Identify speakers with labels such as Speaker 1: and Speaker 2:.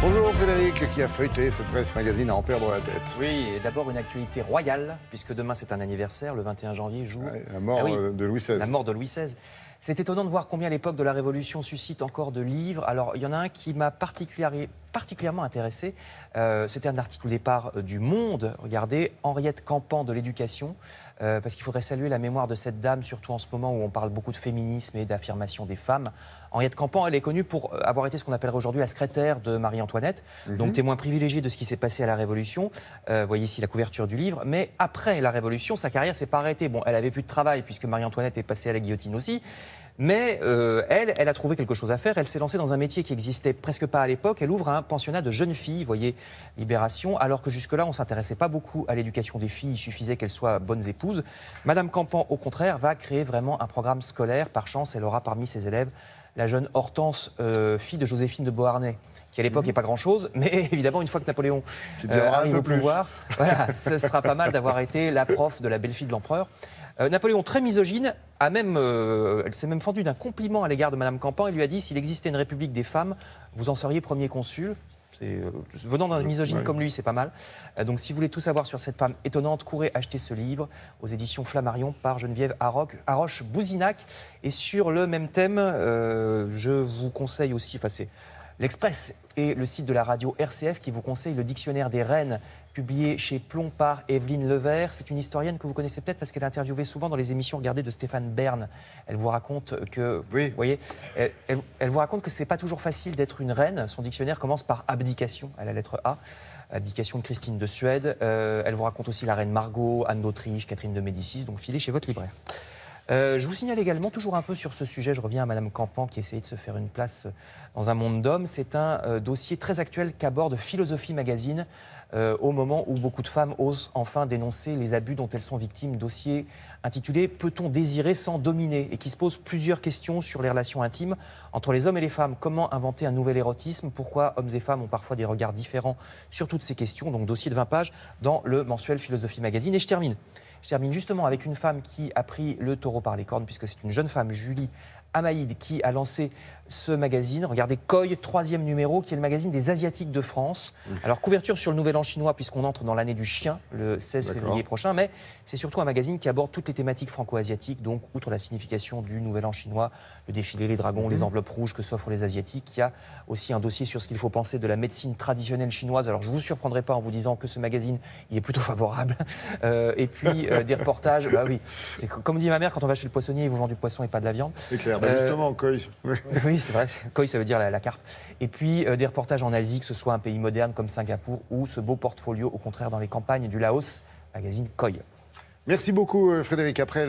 Speaker 1: Bonjour Frédéric, qui a feuilleté cette presse magazine à en perdre la tête.
Speaker 2: Oui, et d'abord une actualité royale, puisque demain c'est un anniversaire, le 21 janvier, jour...
Speaker 1: La mort de Louis XVI.
Speaker 2: La mort de Louis XVI. C'est étonnant de voir combien l'époque de la Révolution suscite encore de livres. Alors, il y en a un qui m'a particulièrement intéressé. C'était un article au départ du Monde. Regardez, Henriette Campan de l'éducation. Parce qu'il faudrait saluer la mémoire de cette dame, surtout en ce moment où on parle beaucoup de féminisme et d'affirmation des femmes. Henriette Campan, elle est connue pour avoir été ce qu'on appellerait aujourd'hui la secrétaire de Marie-Antoinette, donc témoin privilégié de ce qui s'est passé à la Révolution. Voyez ici la couverture du livre. Mais après la Révolution, sa carrière s'est pas arrêtée. Bon, elle avait plus de travail puisque Marie-Antoinette est passée à la guillotine aussi. Mais elle a trouvé quelque chose à faire. Elle s'est lancée dans un métier qui existait presque pas à l'époque. Elle ouvre un pensionnat de jeunes filles, vous voyez, Libération, alors que jusque-là, on ne s'intéressait pas beaucoup à l'éducation des filles. Il suffisait qu'elles soient bonnes épouses. Madame Campan, au contraire, va créer vraiment un programme scolaire. Par chance, elle aura parmi ses élèves la jeune Hortense, fille de Joséphine de Beauharnais, qui à l'époque n'est pas grand-chose, mais évidemment, une fois que Napoléon arrive au pouvoir, voilà, ce sera pas mal d'avoir été la prof de la belle-fille de l'empereur. Napoléon, très misogyne, elle s'est même fendue d'un compliment à l'égard de Madame Campan. Il lui a dit, s'il existait une république des femmes, vous en seriez premier consul. Venant d'un misogyne comme lui, c'est pas mal. Donc si vous voulez tout savoir sur cette femme étonnante, courez acheter ce livre aux éditions Flammarion par Geneviève Haroche-Bouzinac. Et sur le même thème, je vous conseille aussi, c'est l'Express et le site de la radio RCF qui vous conseille le dictionnaire des reines, publié chez Plomb par Evelyne Levert. C'est une historienne que vous connaissez peut-être parce qu'elle est interviewée souvent dans les émissions regardées de Stéphane Bern. Elle vous raconte que, vous voyez, elle vous raconte que c'est pas toujours facile d'être une reine. Son dictionnaire commence par abdication, à la lettre A. Abdication de Christine de Suède. Elle vous raconte aussi la reine Margot, Anne d'Autriche, Catherine de Médicis. Donc filez chez votre libraire. Je vous signale également, toujours un peu sur ce sujet, je reviens à Madame Campan qui essayait de se faire une place dans un monde d'hommes. C'est un dossier très actuel qu'aborde Philosophie Magazine au moment où beaucoup de femmes osent enfin dénoncer les abus dont elles sont victimes. Dossier intitulé « Peut-on désirer sans dominer ?» et qui se pose plusieurs questions sur les relations intimes entre les hommes et les femmes. Comment inventer un nouvel érotisme? Pourquoi hommes et femmes ont parfois des regards différents sur toutes ces questions? Donc dossier de 20 pages dans le mensuel Philosophie Magazine. Et je termine justement avec une femme qui a pris le taureau par les cornes, puisque c'est une jeune femme, Julie Amaïd, qui a lancé ce magazine. Regardez, Koi, 3e numéro, qui est le magazine des Asiatiques de France. Alors, couverture sur le Nouvel An chinois, puisqu'on entre dans l'année du chien, le 16 février prochain, mais c'est surtout un magazine qui aborde toutes les thématiques franco-asiatiques, donc, outre la signification du Nouvel An chinois, le défilé, les dragons, les enveloppes rouges que s'offrent les Asiatiques. Il y a aussi un dossier sur ce qu'il faut penser de la médecine traditionnelle chinoise. Alors, je ne vous surprendrai pas en vous disant que ce magazine y est plutôt favorable. Et puis, des reportages, bah oui, c'est comme dit ma mère, quand on va chez le poissonnier, ils vous vendent du poisson et pas de la viande.
Speaker 1: C'est clair, justement, Koi.
Speaker 2: Oui, c'est vrai. Koi, ça veut dire la carpe. Et puis, des reportages en Asie, que ce soit un pays moderne comme Singapour ou ce beau portfolio, au contraire, dans les campagnes du Laos, magazine Koi.
Speaker 1: Merci beaucoup, Frédéric. Après